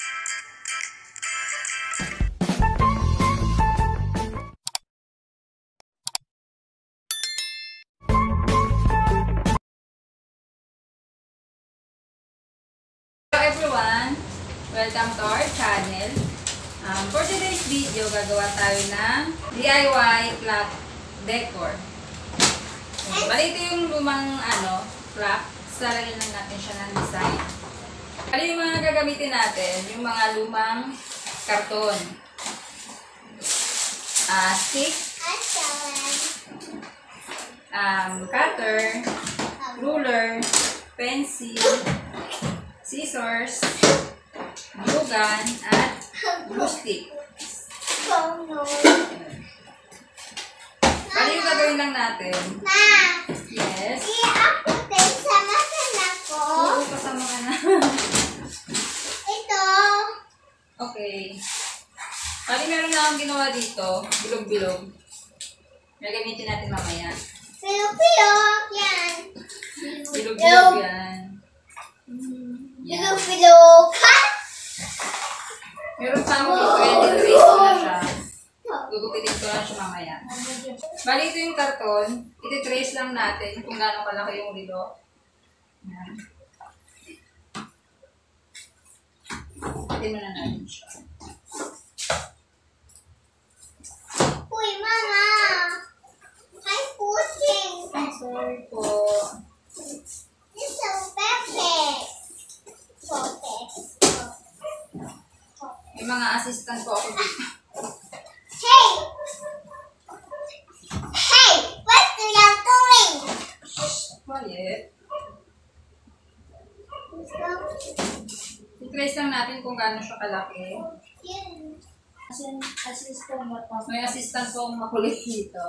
Hello everyone! Welcome to our channel. For today's video, gagawa tayo ng DIY clock decor. Bali ito yung lumang clock. Salagyan lang natin siya ng design. Bali yung mga gagamitin natin, yung mga lumang karton. Stick, cutter, ruler, pencil, scissors, glue gun, at glue stick. Bali yung gagawin lang natin. Yes. Sama ka na ko. Oo, kasama ka na. Ito. Okay. Bali meron na akong ginawa dito. Bilog-bilog. Gagamitin natin mamaya. Pilok-pilok. Yan. Bilog-bilog yan. Pilok-pilok. Ha? Meron pa ako dito. I-erase ko na siya. Gugupitin ko lang siya mamaya. Bali ito yung karton. Iti-trace lang natin kung gaano kalaki yung rilo. Yan. Tingnan na natin siya. Uy, Mama. I'm pushing. I'm sorry po. It's so perfect. Perfect. May mga assistant po ako dito. Hey! Hey! What are you doing? Quiet. I-trace lang natin kung gaano siya kalaki. May assistant po akong makulit dito.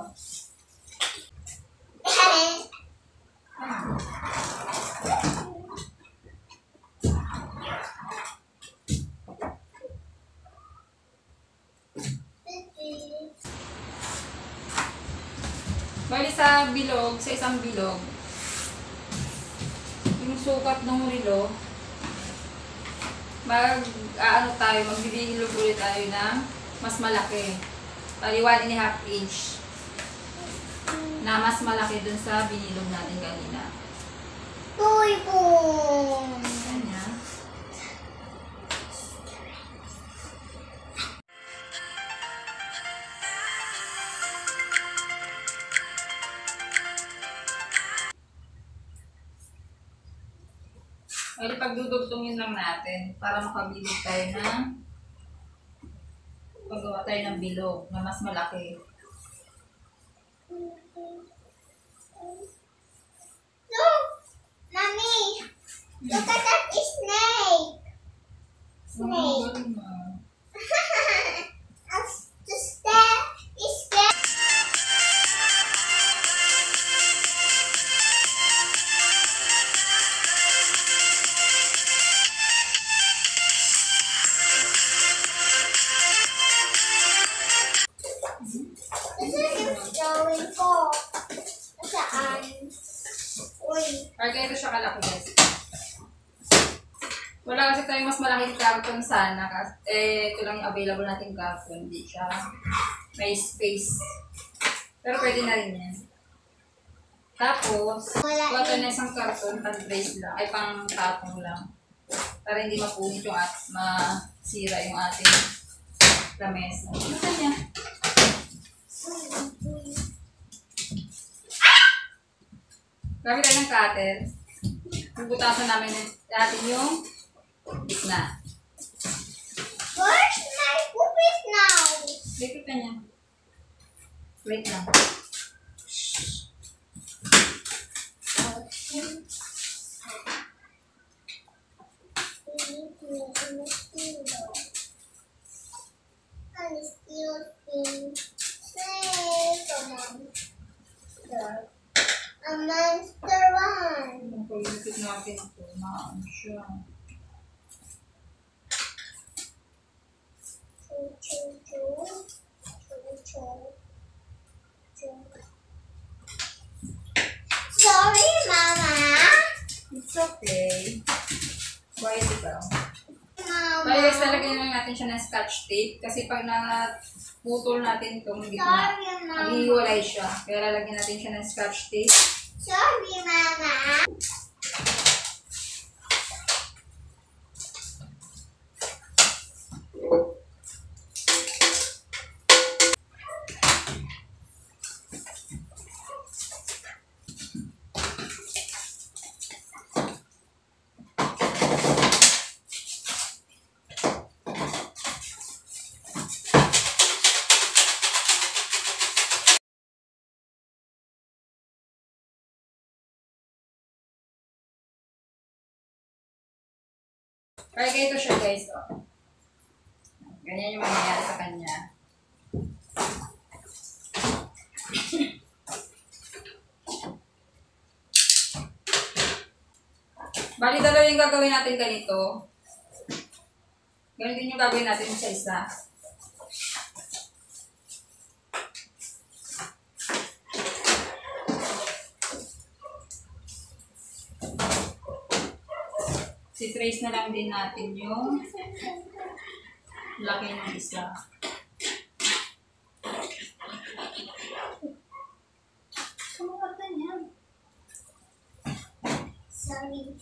Bali sa bilog, sa isang bilog, yung sukat ng rilo, magbibigilog ulit tayo ng mas malaki. Bali 1.5 inch na mas malaki dun sa binilog natin kanina. Boy, boom! Ganyan. Bali pagdudugtungin lang natin para makabilog tayo ng paggawa tayo ng bilog na mas malaki. Look! Mommy! Look at that snake! Snake! The step is there. Going ko. Saan? Uy. Or ganito siya kalaki guys. Wala kasi tayong mas malaking carton sana. Ito lang yung available nating carton. Hindi siya may space. Pero pwede na rin yan. Tapos, kuha tayo na isang carton, pang-trace lang. Ay, pang-tapong lang. Para hindi mapunit yung masira yung ating lamesa. Ano niya? Gamit tayo ng cutter. Bubutasan namin natin yung gitna. Where's my puppet now? Wait ka niya. Wait lang. A monster one. Kung pag-ilipit natin ito, maan siya. Sorry, Mama. It's okay. Quiet ikaw. Mama. Kaya guys, talagyan lang natin siya ng scotch tape. Kasi pag naputol natin itong gitna, Sorry, Mama. maghihiwalay siya. Kaya lalagyan natin siya ng scotch tape. Sorry, Mama. Kaya ganito siya guys. Oh. Ganyan yung mangyayari sa kanya. Bali, dalawa yung gagawin natin ganito. Ganito din yung gagawin natin sa isa. Si-trace na lang din natin yung laki ng isa. Kumukata niya. Sorry.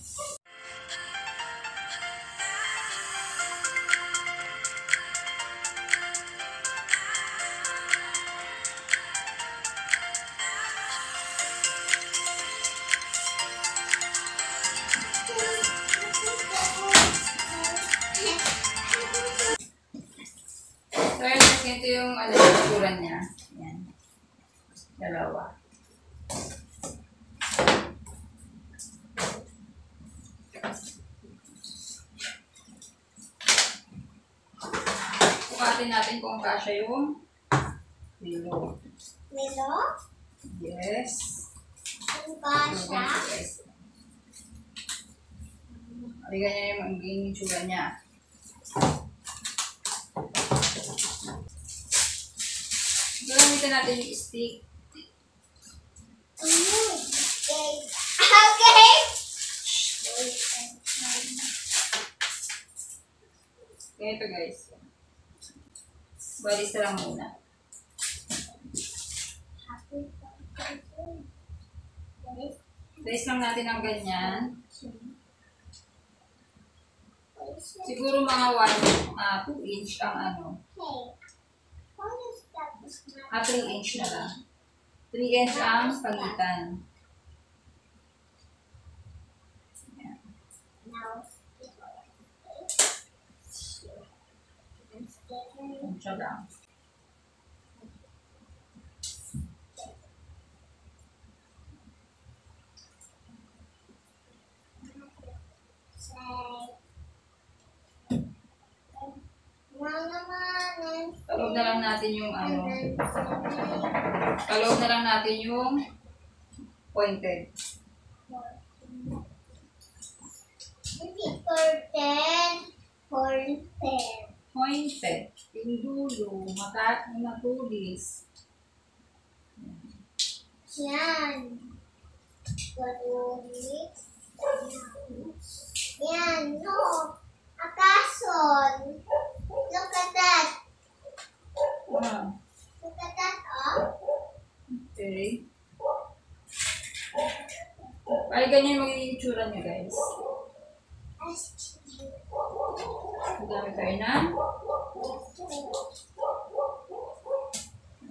So, yun, guys, ganito yung itsura niya. Yan. Dalawa. Sukatin natin kung kasya yung bilog. Milo? Yes. Ang kasha? Yes. Aligan niya yung magiging itsura niya. Gagamitin natin yung stick. Okay. Okay. Ganito guys. Balis na lang muna. Place lang natin ang ganyan. Siguro mga 2 inch ang ano. Okay. 3 inch na lang. 3 inch ang pagitan. Yan. Now, Siya lang. Kaloob na lang natin yung ano. Kaloob na lang natin yung pointed. Pointed. Yung dulo. Matulis. Yan. Yan, no. Akason. Look at that. Wow. Look at that, oh. Okay. Ay, ganyan yung magiging itsura niya, guys. Gamit tayo ng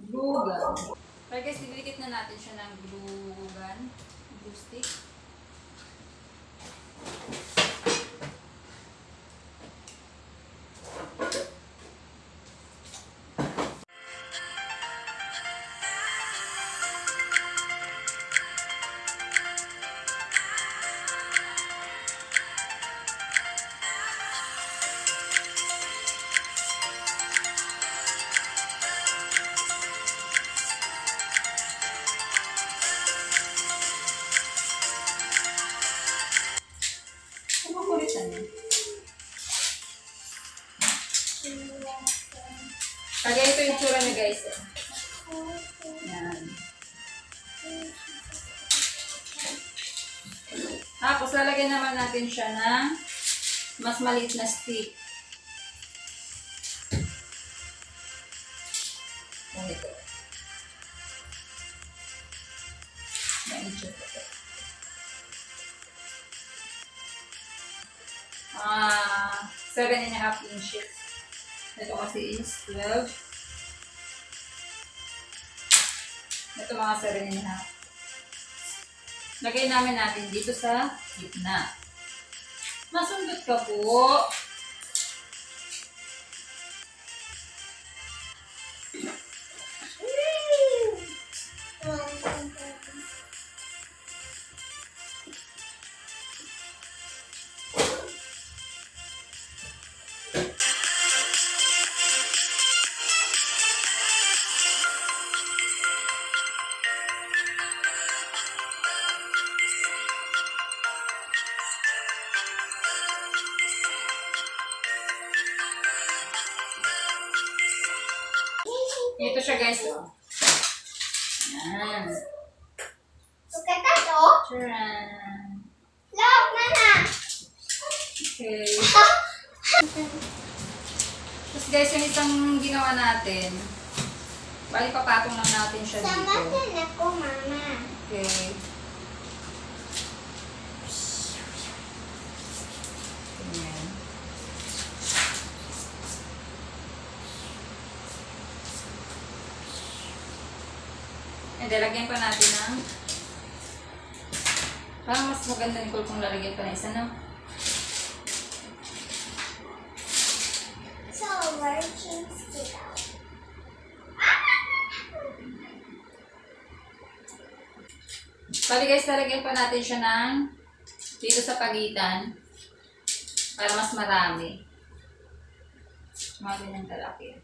glue gun. Okay guys, didikit na natin siya ng glue gun. Glue stick. Kumukulitan niya. Kaya ito yung tsura niya guys. Yan. Tapos lalagyan naman natin siya ng mas maliit na stick. 7.5 inches. Ito kasi is 12. Ito mga 7.5. Lagay natin dito sa gitna. Masundot ka po. Ito siya guys. Oh. Yan. Look at that, oh. Tcharan! Look, Nana. Okay. Tapos guys, yung isang ginawa natin, bali papatong lang natin siya Sama dito. din ako, Mama. Okay. Ganyan. And lagyan pa natin ng parang mas maganda ni Cole kung lalagyan pa na isa, no? So, where change it out? Bali guys, lalagyan pa natin siya ng dito sa pagitan para mas marami. Mga ganyan kalaki.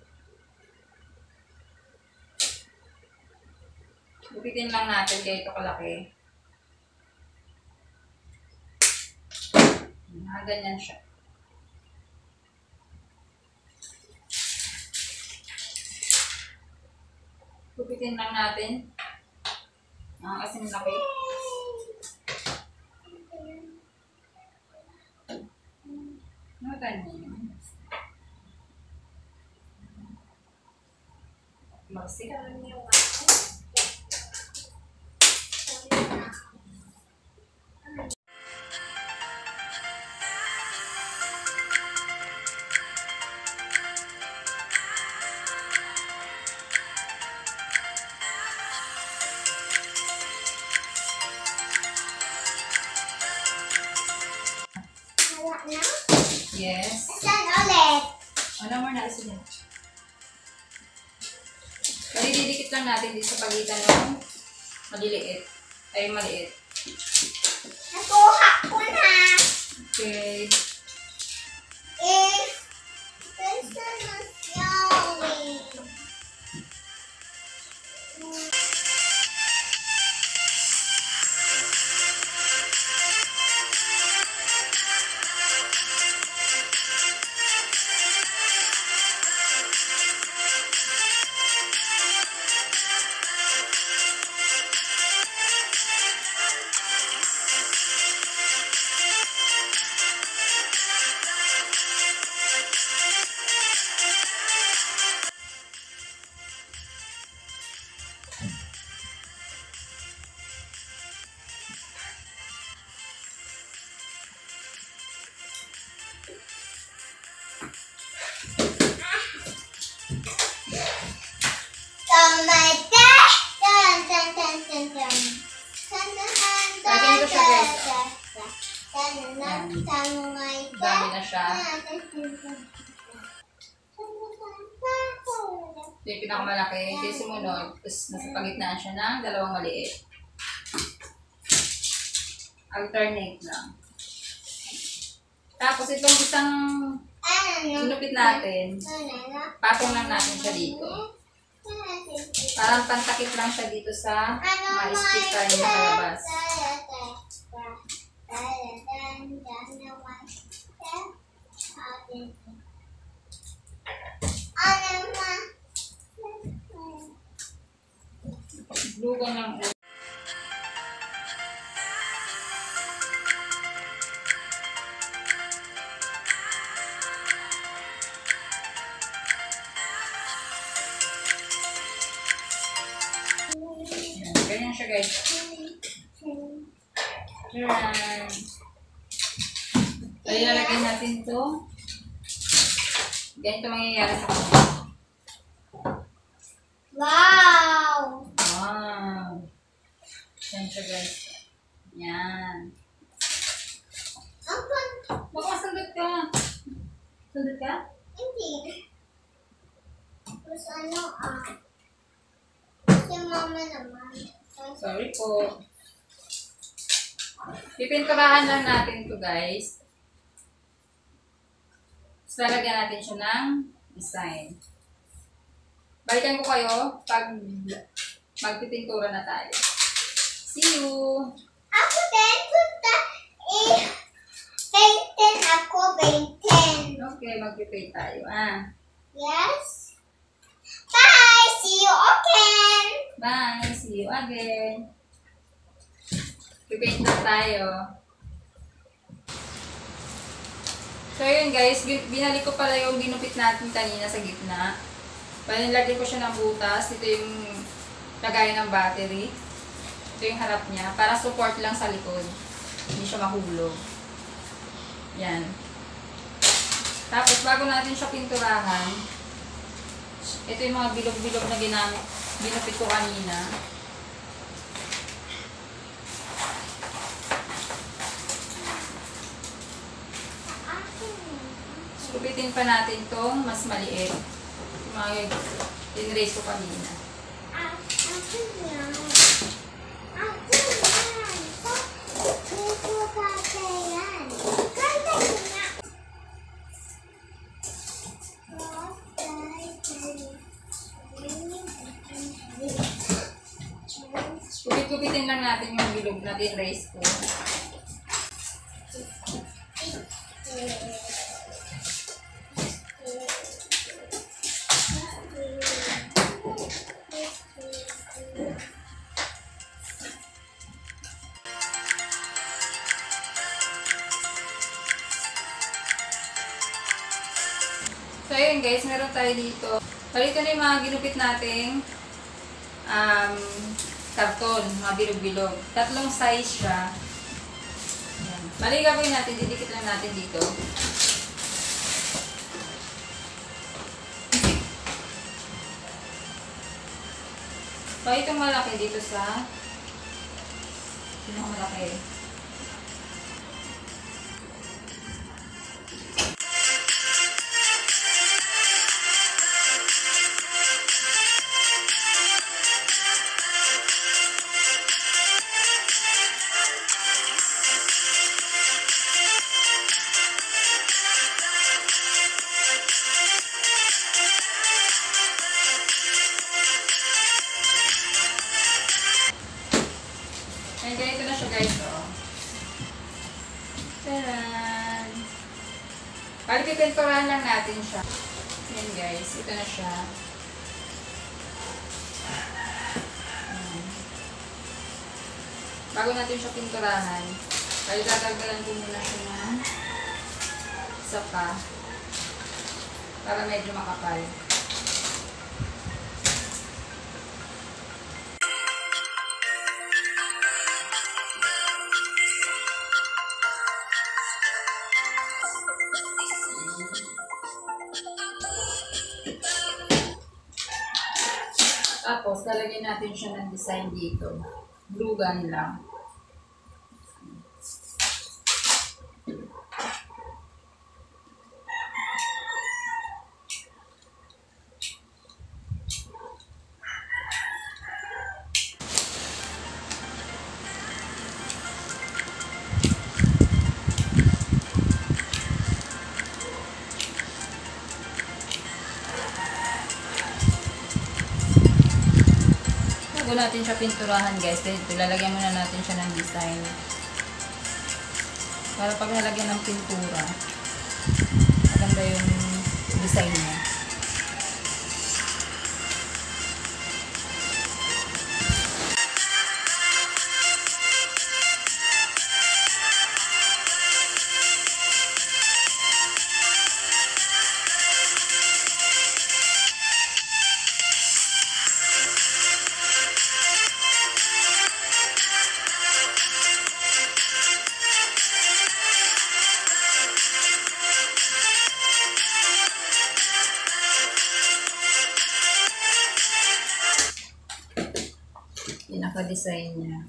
Gupitin lang natin kaya ito kalaki. Ganyan siya. Gupitin lang natin. Kasing laki. Ano tayo? Marsik. Wala na? Yes. Saan ulit? Ano more na isa dyan? Bali, didikit lang natin dito sa pagitan ng maliliit. Ay, maliit. Nakuha ko na. Okay. If person was yawning. Dami na siya. Ito yung pinakamalaki. Ito yung sumunod. Tapos nasa pagitnaan siya ng dalawang maliit. Alternate lang. Tapos itong isang sinupit natin, patong lang natin siya dito. Parang pantakip lang siya dito sa mga sticker niya kalabas. Lugan lang. Ganyan siya guys. Yan. So, ilalagay natin ito Ganito mangyayari sa kanya. Wow! Wow! Yan siya guys. Yan. Ang pag... Baka masundot ka. Sundot ka? Hindi. Tapos ano si mama naman. Sorry po. Pipinturahan lang natin to guys. Tapos lalagyan natin siya ng design. Balikan ko kayo pag magpipintura na tayo. See you! Ako din, punta paintin ako, paintin. Okay, magpipaint tayo. Yes? Bye! See you again! Bye! See you again! Pipaint na tayo. So yun guys, binalik ko pala yung ginupit natin kanina sa gitna. Nilagyan ko siya ng butas. Ito yung lagayan ng battery. Ito yung harap niya. Para support lang sa likod. Hindi siya mahulog. Yan. Tapos bago natin siya pinturahan, ito yung mga bilog-bilog na ginupit ko kanina. Gupitin pa natin tong mas maliit. Yung mga tinrace ko kanina. Ako yan. Ako yan. Dito kasi yan. Ganda niya. Gupit-gupitin lang natin yung bilog na tinrace ko. So, ayun guys, meron tayo dito. Palito na yung mga ginupit nating karton, mga bilog-bilog. Tatlong size siya. Ayan. Bali, gagawin natin, didikit lang natin dito. So, itong malaki dito sa malaki. And ganito na siya guys, oh. Taran! Bali, pipinturahan lang natin siya. Yan guys, ito na siya. Bago natin siya pinturahan, bali tatanggalan ko muna siya ng isa pa para medyo makapal. Tapos, lalagyan natin siya ng design dito. Glue gun lang. Bago natin siya pinturahan guys, dito lalagyan muna natin siya ng design. Para pag nalagyan ng pintura, maganda yung design niya. pinaka-design niya.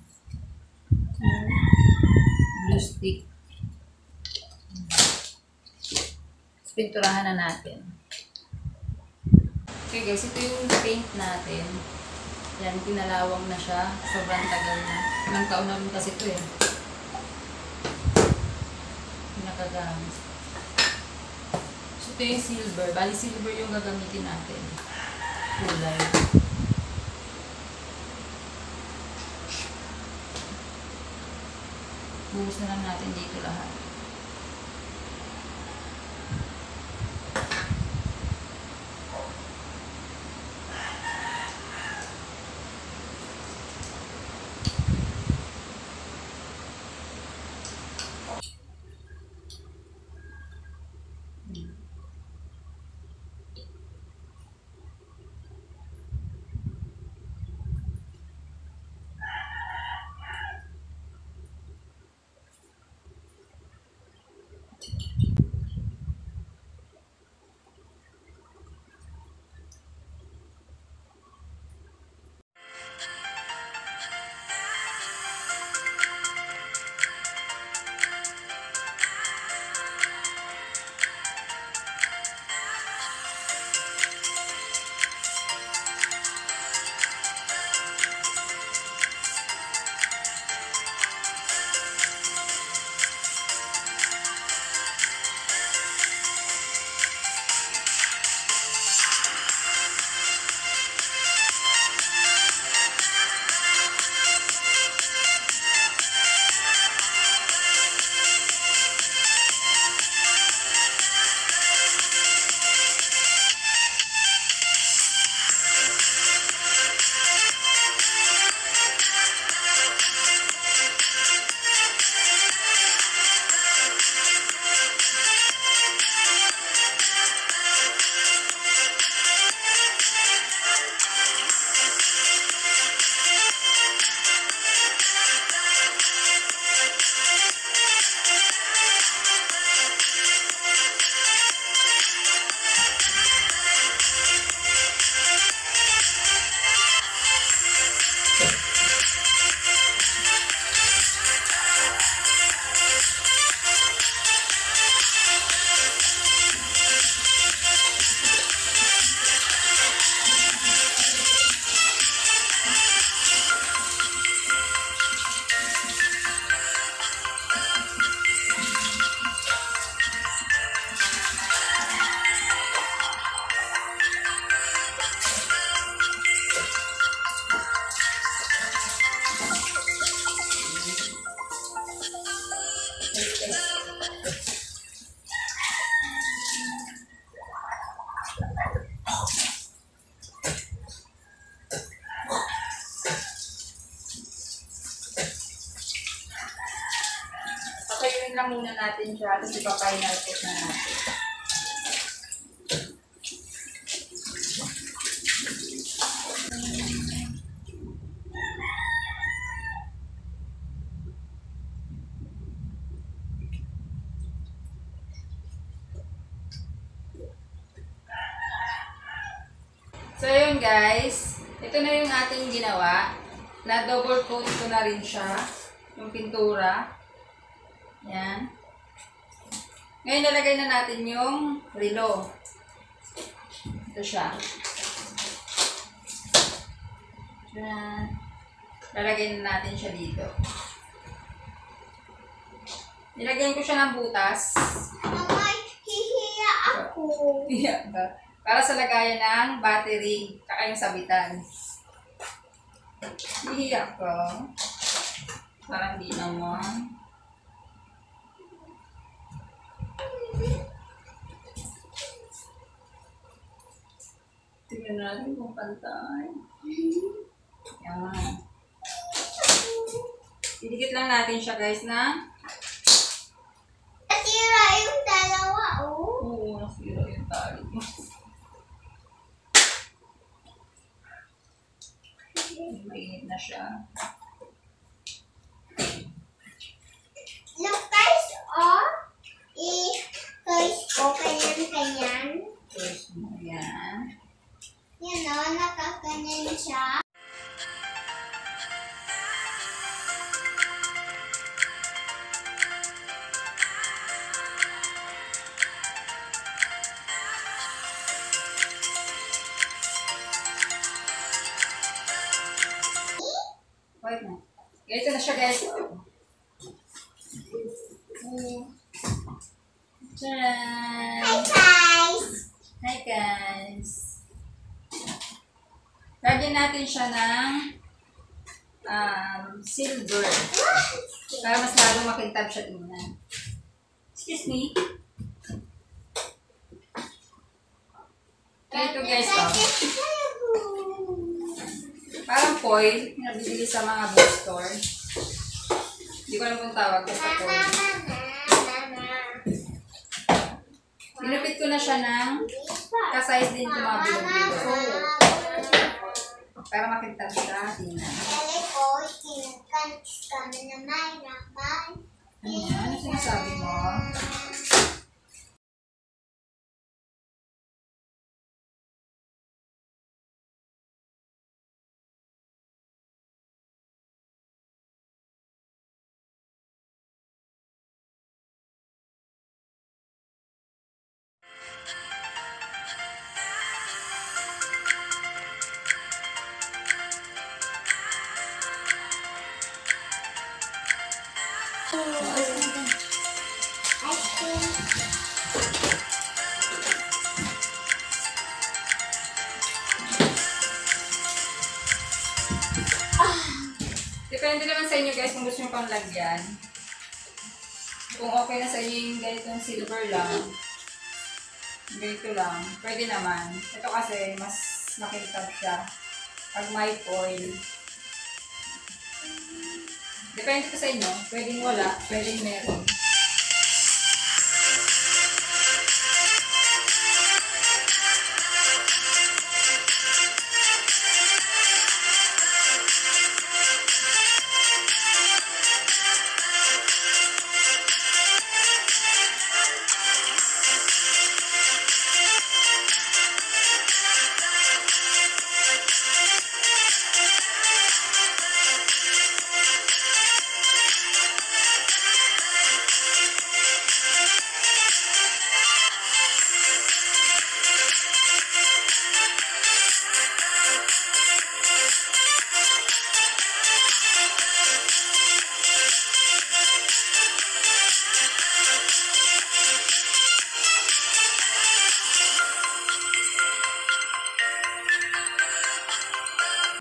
Blue stick. Pinturahan na natin. Okay guys, ito yung paint natin. Yan, pinalawang na siya. Sobrang tagal na. Ilang taon na rin kasi ito eh. Pinakagamit. So ito yung silver. Bali silver yung gagamitin natin. Kulay. Buhos na lang natin dito lahat. Papayuin lang muna natin siya, tapos ipa-final coat na natin. So, yun guys. Ito na yung ating ginawa. Na double coat ko na rin siya. Yung pintura. Yan. Ngayon, nalagay na natin yung relo. Ito siya. Yan. Lalagay na natin siya dito. Nilagyan ko siya ng butas. Mama, hihiya ako. Iya ba? Para sa lagayan ng battery, kaka yung sabitan. Hihiyak ko. Parang di naman. Tingnan natin kung pantay. Yan. Didikit lang natin siya guys na. Nasira yung dalawa, oh. Oo, nasira yung tali mo. Mainit na siya. Look guys, oh. I-toys ko kanyan-kanyan. First mo yan. Yan o, nakakanyan siya. Quiet na. Ganito na siya, guys. Tcharan! Hi guys! Hi, guys! Lagyan natin siya ng silver. Para mas lalong makintab siya tingnan. Excuse me. Ito guys, parang foil, nabibili sa mga bookstore. Hindi ko alam kung tawag, basta foil. Pinupit ko na siya ng ka-size din ito mga bilog-bilog. Para makintab siya, tingnan. Ano sinasabi mo? Ice cream. Depende naman sa inyo guys kung gusto nyo pang lagyan. Kung okay na sa inyo yung ganitong silver lang, ganito lang, pwede naman. Ito kasi mas makintab siya pag may foil. Depende pa sa inyo, pwedeng wala, pwedeng meron.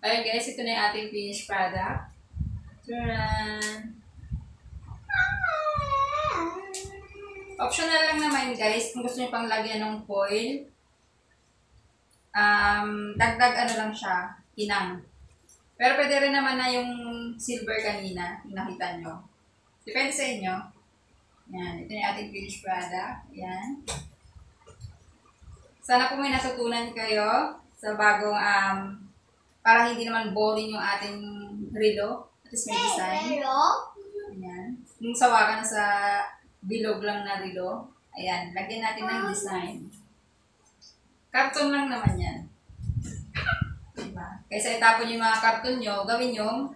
Ayun guys, ito na yung ating finished product. Tcharan! Optional lang naman guys, kung gusto nyo pang lagyan ng foil. Dagdag ano lang siya, kinang. Pero pwede rin naman na yung silver kanina, yung nakita nyo. Depende sa inyo. Yan, ito na yung ating finished product. Yan. Sana po may natutunan kayo sa bagong, para hindi naman boring yung ating relo. At least may design. Ayan. Yung sawa ka na sa bilog lang na relo. Ayan, lagyan natin ng design. Karton lang naman yan. Diba? Kaysa itapon yung mga karton nyo, gawin yung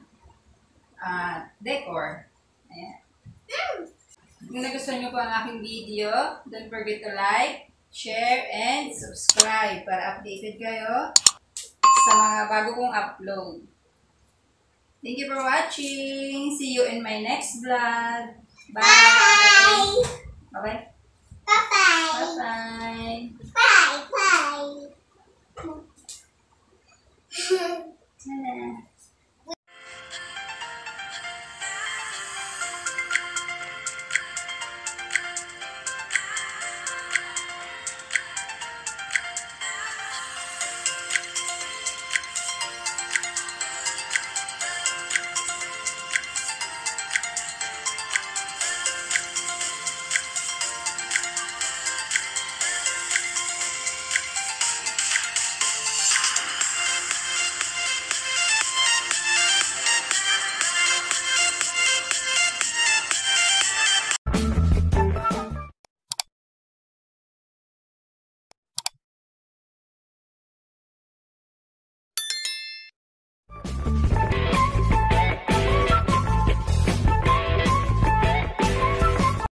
decor. Ayan. Kung nagustuhan nyo po ang aking video, don't forget to like, share, and subscribe para updated kayo sa mga bago kong upload. Thank you for watching. See you in my next vlog. Bye! Bye! Bye-bye. Bye-bye! Bye-bye. Bye!